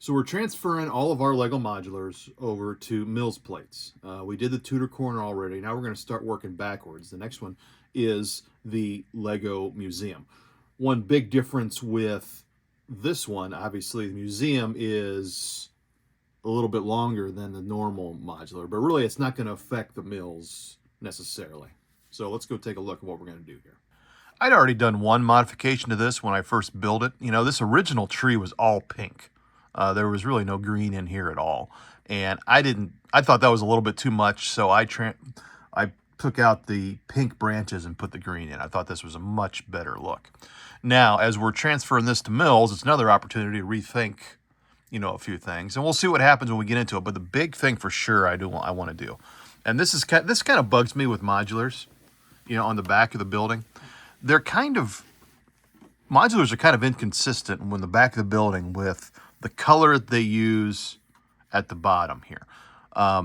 So we're transferring all of our Lego modulars over to MILS plates. We did the Tudor corner already. Now we're going to start working backwards. The next one is the Lego Museum. One big difference with this one, obviously the museum is a little bit longer than the normal modular, but really it's not going to affect the MILS necessarily. So let's go take a look at what we're going to do here. I'd already done one modification to this when I first built it. You know, this original tree was all pink. There was really no green in here at all. And I thought that was a little bit too much, so I took out the pink branches and put the green in. I thought this was a much better look. Now, as we're transferring this to MILS, it's another opportunity to rethink, you know, a few things. And we'll see what happens when we get into it. But the big thing for sure I want to do, and this kind of bugs me with modulars, you know, on the back of the building. Modulars are kind of inconsistent when the back of the building with the color they use at the bottom here.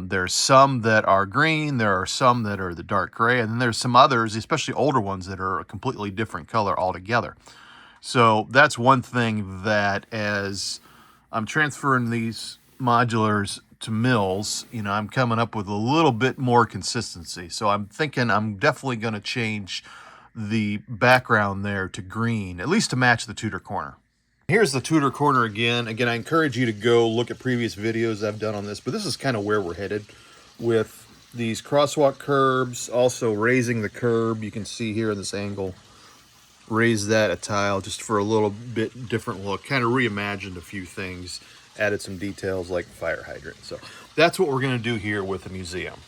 There's some that are green, there are some that are the dark gray, and then there's some others, especially older ones, that are a completely different color altogether. So that's one thing that as I'm transferring these modulars to MILS, you know, I'm coming up with a little bit more consistency. So I'm thinking I'm definitely going to change the background there to green, at least to match the Tudor corner. Here's the Tudor corner again. Again, I encourage you to go look at previous videos I've done on this, but this is kind of where we're headed with these crosswalk curbs, also raising the curb. You can see here in this angle, raise that a tile just for a little bit different look, kind of reimagined a few things, added some details like fire hydrant. So that's what we're going to do here with the museum.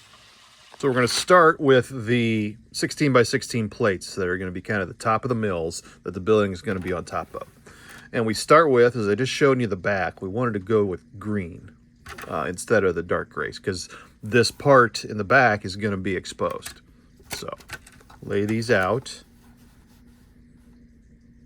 So we're going to start with the 16 by 16 plates that are going to be kind of the top of the MILS that the building is going to be on top of. And we start with, as I just showed you the back, we wanted to go with green instead of the dark grays because this part in the back is going to be exposed. So lay these out.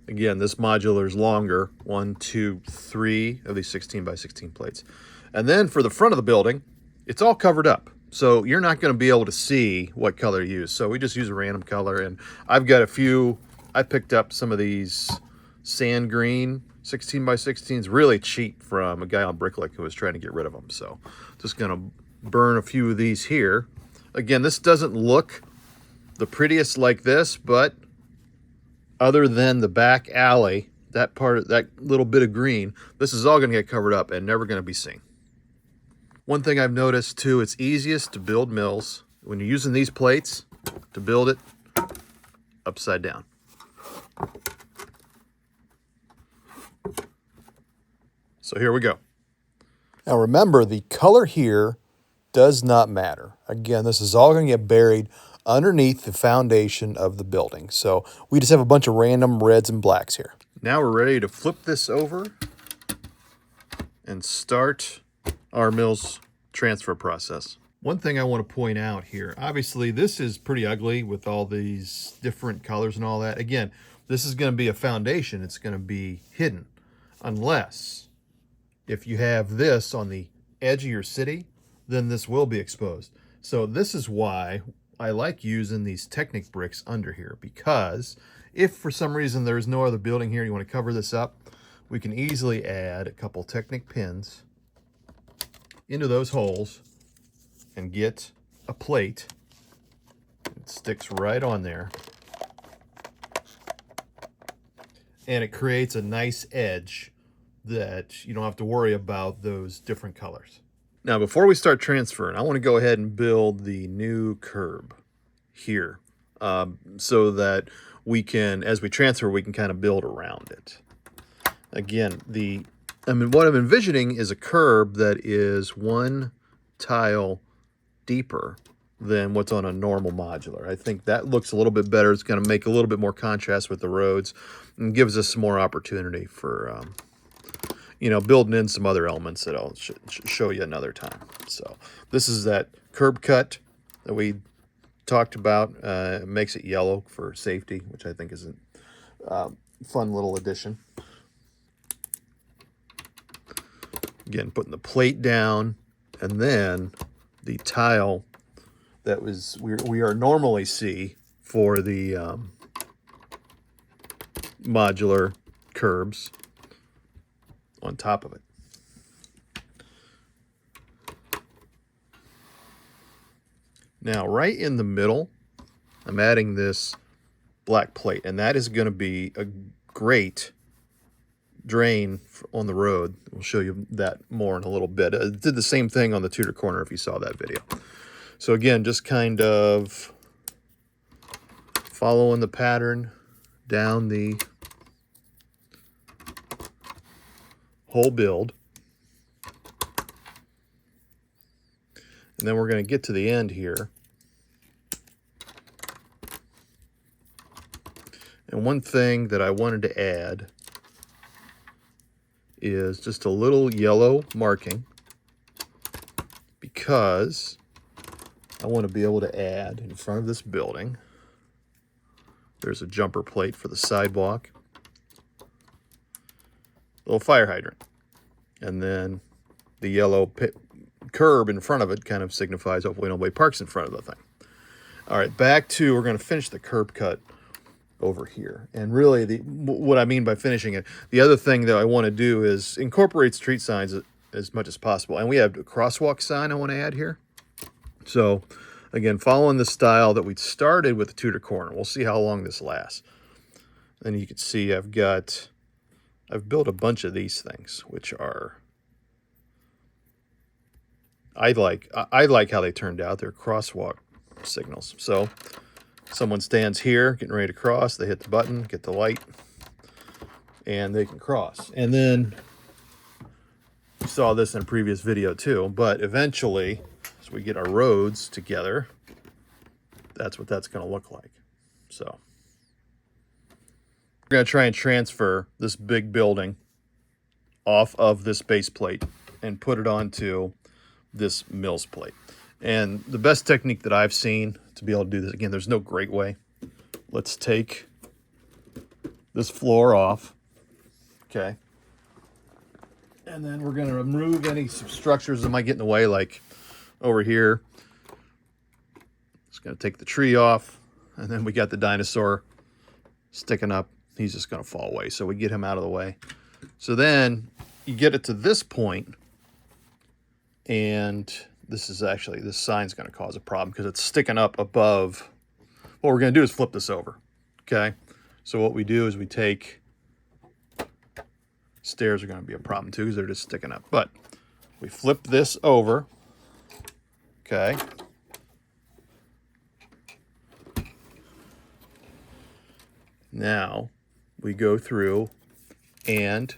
Again, this modular is longer, 1, 2, 3 of these 16 by 16 plates. And then for the front of the building, it's all covered up. So you're not going to be able to see what color to use. So we just use a random color. And I've got a few, I picked up some of these sand green 16 by 16s really cheap from a guy on Bricklick who was trying to get rid of them. So just going to burn a few of these here. Again, this doesn't look the prettiest like this, but other than the back alley, that part, that little bit of green, this is all going to get covered up and never going to be seen. One thing I've noticed too, it's easiest to build MILS when you're using these plates to build it upside down. So here we go. Now remember, the color here does not matter. Again, this is all going to get buried underneath the foundation of the building. So we just have a bunch of random reds and blacks here. Now we're ready to flip this over and start our MILS transfer process. One thing I want to point out here, obviously this is pretty ugly with all these different colors and all that. Again, this is going to be a foundation. It's going to be hidden unless if you have this on the edge of your city, then this will be exposed. So this is why I like using these Technic bricks under here, because if for some reason there's no other building here and you want to cover this up, we can easily add a couple Technic pins into those holes and get a plate. It sticks right on there. And it creates a nice edge that you don't have to worry about those different colors. Now, before we start transferring, I want to go ahead and build the new curb here so that we can, as we transfer, we can kind of build around it. Again, what I'm envisioning is a curb that is one tile deeper than what's on a normal modular. I think that looks a little bit better. It's going to make a little bit more contrast with the roads and gives us some more opportunity for you know, building in some other elements that I'll show you another time. So this is that curb cut that we talked about. It makes it yellow for safety, which I think is a fun little addition. Again, putting the plate down, and then the tile that we are normally see for the modular curbs on top of it. Now, right in the middle, I'm adding this black plate, and that is going to be a great drain on the road. We'll show you that more in a little bit. I did the same thing on the Tudor corner if you saw that video. So again, just kind of following the pattern down the whole build. And then we're going to get to the end here. And one thing that I wanted to add is just a little yellow marking, because I want to be able to add in front of this building. There's a jumper plate for the sidewalk, little fire hydrant, and then the yellow curb in front of it kind of signifies hopefully nobody parks in front of the thing. All right, back to, we're going to finish the curb cut over here. And really, what I mean by finishing it, the other thing that I want to do is incorporate street signs as much as possible. And we have a crosswalk sign I want to add here. So again, following the style that we started with the Tudor corner. We'll see how long this lasts. And you can see I've built a bunch of these things, which are, I like how they turned out. They're crosswalk signals. So someone stands here getting ready to cross, they hit the button, get the light, and they can cross. And then you saw this in a previous video too, but eventually, as we get our roads together, that's what that's going to look like. So we're going to try and transfer this big building off of this base plate and put it onto this MILS plate. And the best technique that I've seen to be able to do this, again, there's no great way. Let's take this floor off, okay? And then we're gonna remove any structures that might get in the way, like over here. Just gonna take the tree off, and then we got the dinosaur sticking up. He's just gonna fall away, so we get him out of the way. So then you get it to this point, and this sign's going to cause a problem because it's sticking up above. What we're going to do is flip this over, okay? So what we do is we take, stairs are going to be a problem too because they're just sticking up. But we flip this over, okay? Now we go through and,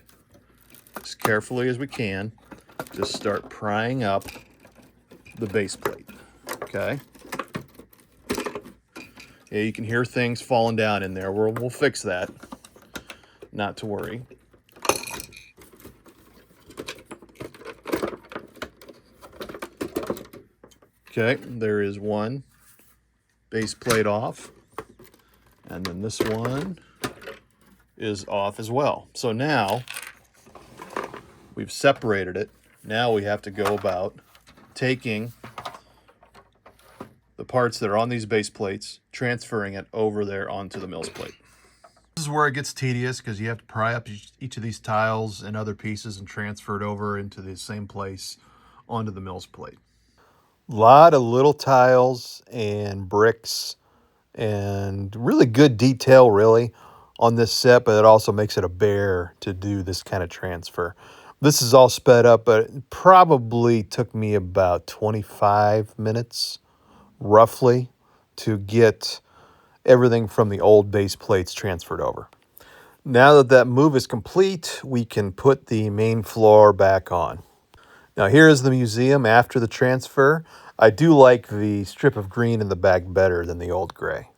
as carefully as we can, just start prying up the base plate, okay? Yeah, you can hear things falling down in there. We'll fix that, not to worry. Okay, there is one base plate off, and then this one is off as well. So now we've separated it. Now we have to go about taking the parts that are on these base plates, transferring it over there onto the MILS plate. This is where it gets tedious because you have to pry up each of these tiles and other pieces and transfer it over into the same place onto the MILS plate. A lot of little tiles and bricks and really good detail really on this set, but it also makes it a bear to do this kind of transfer. This is all sped up, but it probably took me about 25 minutes, roughly, to get everything from the old base plates transferred over. Now that that move is complete, we can put the main floor back on. Now here is the museum after the transfer. I do like the strip of green in the back better than the old gray.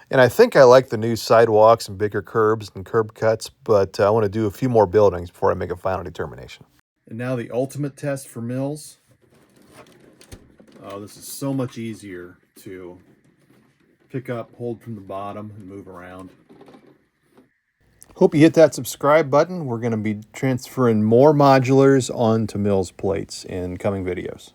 And I think I like the new sidewalks and bigger curbs and curb cuts, but I want to do a few more buildings before I make a final determination. And now the ultimate test for MILS. Oh, this is so much easier to pick up, hold from the bottom, and move around. Hope you hit that subscribe button. We're going to be transferring more modulars onto MILS plates in coming videos.